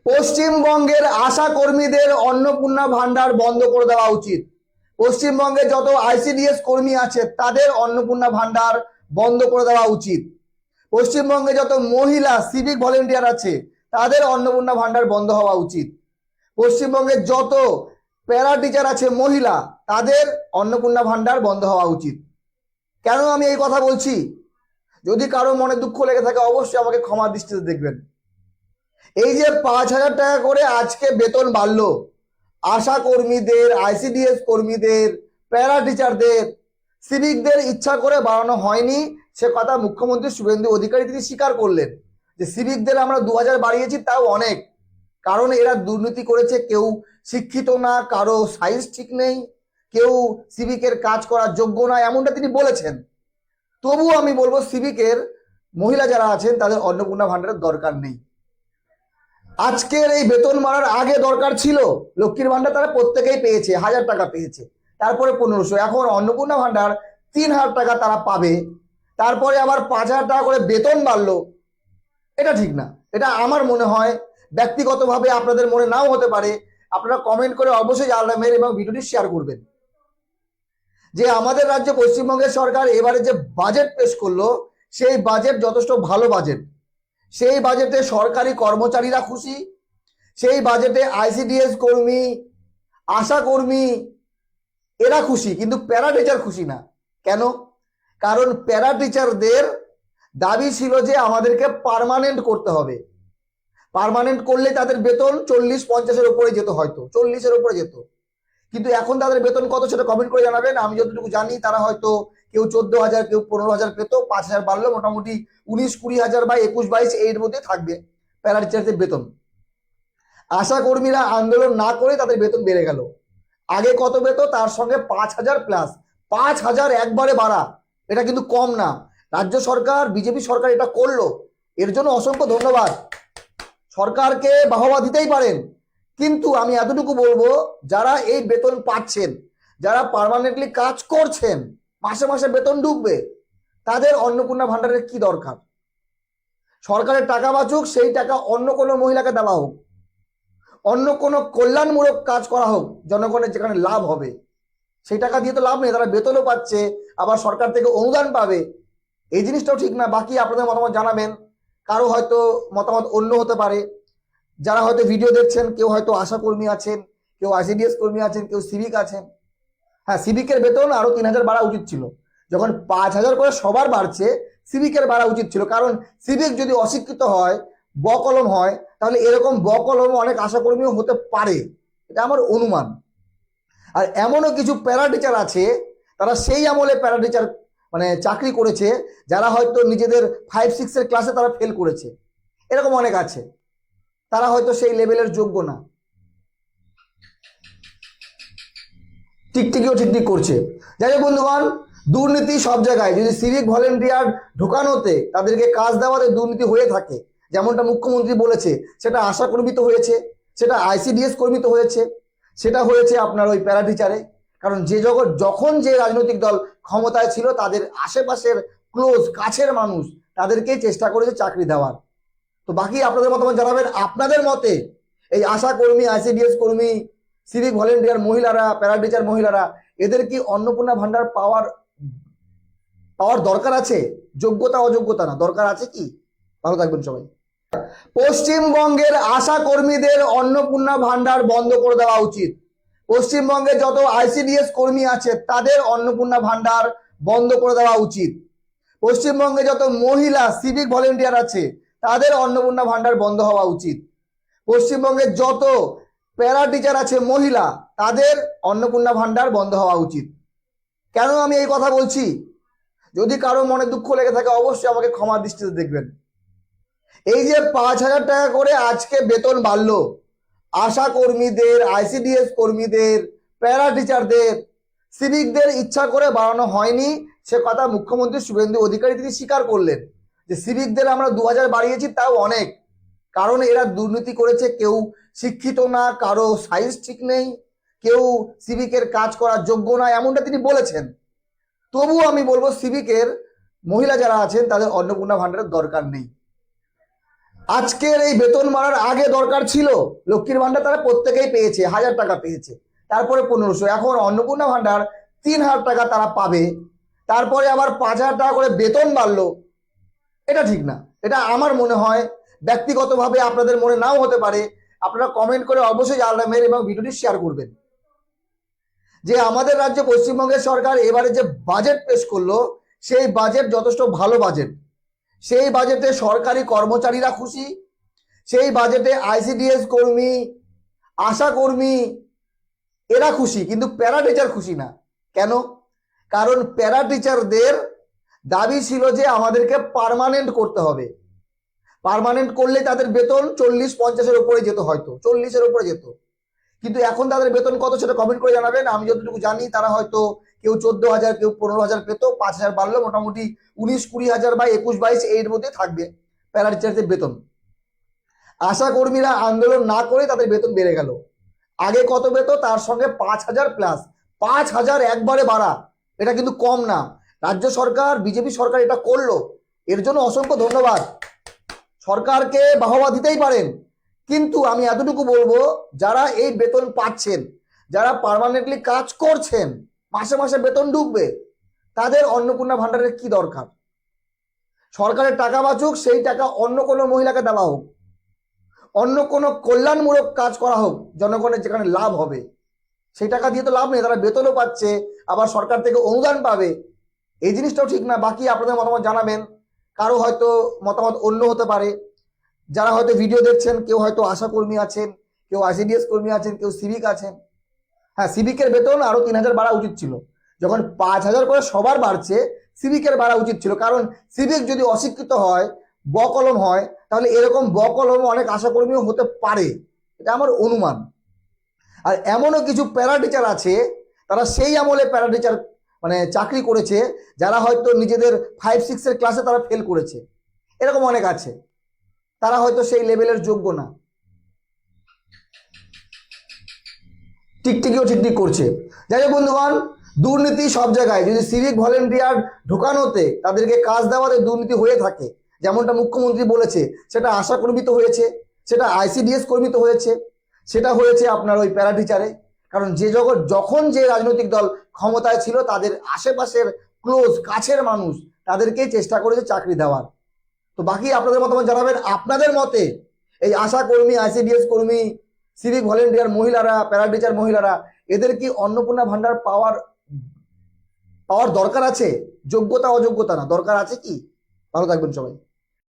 পশ্চিমবঙ্গের আশা কর্মীদের অন্নপূর্ণা ভান্ডার বন্ধ করে দেওয়া উচিত। পশ্চিমবঙ্গে যত আইসিডিএস কর্মী আছে তাদের অন্নপূর্ণা ভান্ডার বন্ধ করে দেওয়া উচিত। পশ্চিমবঙ্গে যত মহিলা সিভিক ভলেন্টিয়ার আছে তাদের অন্নপূর্ণা ভান্ডার বন্ধ হওয়া উচিত। পশ্চিমবঙ্গে যত প্যারা টিচার আছে মহিলা তাদের অন্নপূর্ণা ভান্ডার বন্ধ হওয়া উচিত। কেন আমি এই কথা বলছি? যদি কারো মনে দুঃখ লেগে থাকে অবশ্যই আমাকে ক্ষমা দৃষ্টিতে দেখবেন। এই যে 5,000 টাকা করে আজকে বেতন বাড়লো আশা কর্মীদের, আইসিডিএস কর্মীদের, প্যারা টিচারদের, সিভিকদের ইচ্ছা করে বাড়ানো হয়নি। সে কথা মুখ্যমন্ত্রী শুভেন্দু অধিকারী তিনি স্বীকার করলেন যে সিভিকদের আমরা 2,000 বাড়িয়েছি, তাও অনেক। কারণ এরা দুর্নীতি করেছে, কেউ শিক্ষিত না, কারো সাইজ ঠিক নেই, কেউ সিভিকের কাজ করার যোগ্য না, এমনটা তিনি বলেছেন। তবুও আমি বলবো সিভিকের মহিলা যারা আছেন তাদের অন্নপূর্ণা ভান্ডারের দরকার নেই। আজকের এই বেতন বাড়ার আগে দরকার ছিল লক্ষ্মীর ভান্ডার তারা প্রত্যেকেই পেয়েছে, 1,000 টাকা পেয়েছে, তারপরে 1,500, এখন অন্নপূর্ণা ভান্ডার 3,000 টাকা তারা পাবে, তারপরে আবার 5,000 টাকা করে বেতন বাড়লো। এটা ঠিক না। এটা আমার মনে হয়, ব্যক্তিগতভাবে আপনাদের মনে নাও হতে পারে। আপনারা কমেন্ট করে অবশ্যই জানাবেন এবং ভিডিওটি শেয়ার করবেন যে আমাদের রাজ্যে পশ্চিমবঙ্গের সরকার এবারে যে বাজেট পেশ করলো সেই বাজেট যথেষ্ট ভালো বাজেট। সেই বাজেটে সরকারি কর্মচারীরা খুশি, সেই বাজেটে আইসিডিএস কর্মী, আশা কর্মী এরা খুশি, কিন্তু প্যারা টিচার খুশি না। কেন? কারণ প্যারা টিচারদের দাবি ছিল যে আমাদেরকে পার্মানেন্ট করতে হবে। পার্মানেন্ট করলে তাদের বেতন 40-50-এর উপরে যেত, হয়তো 40-এর উপরে যেত। কিন্তু এখন তাদের বেতন কত সেটা কমেন্ট করে জানাবেন। আমি যতটুকু জানি তারা হয়তো কেউ 14,000, কেউ 15,000 পেত, 5,000 বাড়লো, মোটামুটি 19-20,000 বা 21-22 এর মধ্যে থাকবে প্যারা টিচারদের বেতন। আশা কর্মীরা আন্দোলন না করে তাদের বেতন বেড়ে গেল। আগে কত পেত তার সঙ্গে 5,000 প্লাস, 5,000 একবারে বাড়া। এটা কিন্তু কম না। রাজ্য সরকার, বিজেপি সরকার এটা করলো, এর জন্য অসংখ্য ধন্যবাদ। সরকারকে বাহবা দিতেই পারেন, কিন্তু আমি এতটুকু বলবো যারা এই বেতন পাচ্ছেন, যারা পার্মানেন্টলি কাজ করছেন, মাসে মাসে বেতন ঢুকবে, তাদের অন্নপূর্ণা ভান্ডারের কি দরকার? সরকারের টাকা বাঁচুক, সেই টাকা অন্য কোনো মহিলাকে দেওয়া হোক, অন্য কোনো কল্যাণমূলক কাজ করা হোক, জনগণের যেখানে লাভ হবে। সেই টাকা দিয়ে তো লাভ নেই, তারা বেতনও পাচ্ছে, আবার সরকার থেকে অনুদান পাবে। এই জিনিসটাও ঠিক না। বাকি আপনাদের মতামত জানাবেন। কারো হয়তো মতামত অন্য হতে পারে। যারা হয়তো ভিডিও দেখছেন, কেউ হয়তো আশা কর্মী আছেন, কেউ আইসিডিএস কর্মী আছেন, কেউ সিভিক আছেন। হ্যাঁ, সিভিকের বেতন আরো 3,000 বাড়া উচিত ছিল। যখন 5,000 করে সবার বাড়ছে, সিভিকের বাড়া উচিত ছিল। কারণ সিভিক যদি অশিক্ষিত হয়, বকলম হয়, তাহলে এরকম বকলম অনেক আশা কর্মীও হতে পারে, এটা আমার অনুমান। আর এমনও কিছু প্যারা টিচার আছে, তারা সেই আমলে প্যারা টিচার মানে চাকরি করেছে, যারা হয়তো নিজেদের 5-6 ক্লাসে তারা ফেল করেছে, এরকম অনেক আছে। তারা হয়তো সেই লেভেলের যোগ্য না, টিকটিকিও ঠিকঠিক করছে। যাই হোক বন্ধুগণ, দুর্নীতি সব জায়গায়। যদি সিভিক ভলেন্টিয়ার ঢোকানোতে, তাদেরকে কাজ দেওয়াতে দুর্নীতি হয়ে থাকে, যেমনটা মুখ্যমন্ত্রী বলেছে, সেটা আশা কর্মী তো হয়েছে, সেটা আইসিডিএস কর্মী তো হয়েছে, সেটা হয়েছে আপনার ওই প্যারা টিচারে। কারণ যখন যে রাজনৈতিক দল ক্ষমতায় ছিল, তাদের আশেপাশের ক্লোজ কাছের মানুষ তাদেরকেই চেষ্টা করেছে চাকরি দেওয়ার। তো বাকি আপনাদের মতামত জানাবেন। আপনাদের মতে এই আশা কর্মী, আইসিডিএস কর্মী, সিভিক ভলেন্টিয়ার মহিলারা, প্যারা টিচার মহিলারা, এদের কি অন্নপূর্ণা ভান্ডার পাওয়ার দরকার আছে? যোগ্যতা অযোগ্যতা না, দরকার আছে কি? ভালো থাকবেন সবাই। পশ্চিমবঙ্গের আশা কর্মীদের অন্নপূর্ণা ভান্ডার বন্ধ করে দেওয়া উচিত। পশ্চিমবঙ্গে যত আইসিডিএস কর্মী আছে তাদের অন্নপূর্ণা ভান্ডার বন্ধ করে দেওয়া উচিত। পশ্চিমবঙ্গে যত মহিলা সিভিক ভলেন্টিয়ার আছে তাদের অন্নপূর্ণা ভান্ডার বন্ধ হওয়া উচিত। পশ্চিমবঙ্গে যত প্যারা টিচার আছে মহিলা, তাদের অন্নপূর্ণা ভান্ডার বন্ধ হওয়া উচিত। কেন আমি এই কথা বলছি? যদি কারো মনে দুঃখ লেগে থাকে অবশ্যই আমাকে ক্ষমা দৃষ্টিতে দেখবেন। এই যে 5,000 টাকা করে আজকে বেতন বাড়লো আশা কর্মীদের, আইসিডিএস কর্মীদের, প্যারা টিচারদের, সিভিকদের ইচ্ছা করে বাড়ানো হয়নি। সে কথা মুখ্যমন্ত্রী শুভেন্দু অধিকারী তিনি স্বীকার করলেন যে সিভিকদের আমরা 2,000 বাড়িয়েছি, তাও অনেক। কারণ এরা দুর্নীতি করেছে, কেউ শিক্ষিত না, কারো সাইজ ঠিক নেই, কেউ সিভিকের কাজ করার যোগ্য না, এমনটা তিনি বলেছেন। তবুও আমি বলবো সিভিকের মহিলা যারা আছেন তাদের অন্নপূর্ণা ভান্ডারের দরকার নেই। আজকের এই বেতন বাড়ার আগে দরকার ছিল লক্ষ্মীর ভান্ডার তারা প্রত্যেকেই পেয়েছে, 1000 টাকা পেয়েছে, তারপরে 1500, এখন অন্নপূর্ণা ভান্ডার 3000 টাকা তারা পাবে, তারপরে আবার 5000 টাকা করে বেতন বাড়লো। এটা ঠিক না। এটা আমার মনে হয়, ব্যক্তিগতভাবে আপনাদের মনে নাও হতে পারে, আপনারা কমেন্ট করে অবশ্যই জানাবেন এবং ভিডিওটি শেয়ার করবেন যে আমাদের রাজ্যে পশ্চিমবঙ্গের সরকার এবারে যে বাজেট পেশ করলো সেই বাজেট যথেষ্ট ভালো বাজেট। সেই বাজেটে সরকারি কর্মচারীরা খুশি, সেই বাজেটে আইসিডিএস কর্মী, আশা কর্মী এরা খুশি, কিন্তু প্যারা টিচার খুশি না। কেন? কারণ প্যারা টিচারদের দাবি ছিল যে আমাদেরকে পার্মানেন্ট করতে হবে, পার্মানেন্ট করলে তাদের বেতন 40-50-এর উপরে যেত, হয়তো 40-এর উপরে যেত, কিন্তু এখন তাদের বেতন কত সেটা কমেন্ট করে জানাবেন। আমি যতটুকু জানি তারা হয়তো কেউ 14,000, কেউ 15,000 পেত, 5,000 বাড়লো, মোটামুটি 19-20,000 বা 21-22 এর মধ্যে থাকবে প্যারা টিচারদের বেতন। আশা কর্মীরা আন্দোলন না করে তাদের বেতন বেড়ে গেল। আগে কত পেত তার সঙ্গে 5,000 প্লাস, 5,000 একবারে বাড়া, এটা কিন্তু কম না। রাজ্য সরকার, বিজেপি সরকার এটা করলো, এর জন্য অসংখ্য ধন্যবাদ। সরকারকে বাহবা দিতেই পারেন, কিন্তু আমি এতটুকু বলবো যারা এই বেতন পাচ্ছেন, যারা পার্মানেন্টলি কাজ করছেন, মাসে মাসে বেতন ঢুকবে, তাদের অন্নপূর্ণা ভান্ডারের কি দরকার? সরকারের টাকা বাঁচুক, সেই টাকা অন্য কোনো মহিলাকে দেওয়া হোক, অন্য কোনো কল্যাণমূলক কাজ করা হোক, জনগণের যেখানে লাভ হবে। সেই টাকা দিয়ে তো লাভ নেই, তারা বেতনও পাচ্ছে, আবার সরকার থেকে অনুদান পাবে, এই জিনিসটাও ঠিক না। বাকি আপনাদের মতামত জানাবেন, কারো হয়তো মতামত অন্য হতে পারে। যারা হয়তো ভিডিও দেখছেন, কেউ হয়তো আশা কর্মী আছেন, কেউ আইসিডিএস কর্মী আছেন, কেউ সিভিক আছেন। হ্যাঁ, সিভিকের বেতন আরো 3,000 বাড়া উচিত ছিল। যখন 5,000 করে সবার বাড়ছে, সিভিকের বাড়া উচিত ছিল, কারণ সিভিক যদি অশিক্ষিত হয়, বকলম হয়, তাহলে এরকম বকলম অনেক আশাকর্মীও হতে পারে, এটা আমার অনুমান। আর এমনও কিছু প্যারা টিচার আছে, তারা সেই আমলে প্যারা টিচার মানে চাকরি করেছে, যারা হয়তো নিজেদের 5-6 ক্লাসে তারা ফেল করেছে, এরকম অনেক আছে, তারা হয়তো সেই লেভেলের যোগ্য না। টিকটিকিও ঠিকঠিক করছে। যাই হোক বন্ধুগণ, দুর্নীতি সব জায়গায়। যদি সিভিক ভলেন্টিয়ার ঢোকানোতে, তাদেরকে কাজ দেওয়াতে দুর্নীতি হয়ে থাকে, যেমনটা মুখ্যমন্ত্রী বলেছে, সেটা আশা কর্মী তো হয়েছে, সেটা আইসিডিএস কর্মী তো হয়েছে, সেটা হয়েছে আপনার ওই প্যারা টিচারে। কারণ যখন যে রাজনৈতিক দল ক্ষমতায় ছিল, তাদের আশেপাশের ক্লোজ কাছের মানুষ তাদেরকেই চেষ্টা করেছে চাকরি দেওয়ার। তো বাকি আপনাদের মতামত জানাবেন। আপনাদের মতে এই আশা কর্মী, আইসিডিএস কর্মী, সিভিক ভলেন্টিয়ার মহিলারা, প্যারা টিচার মহিলারা, এদের কি অন্নপূর্ণা ভান্ডার পাওয়ার দরকার আছে? যোগ্যতা অযোগ্যতা না, দরকার আছে কি? ভালো থাকবেন সবাই।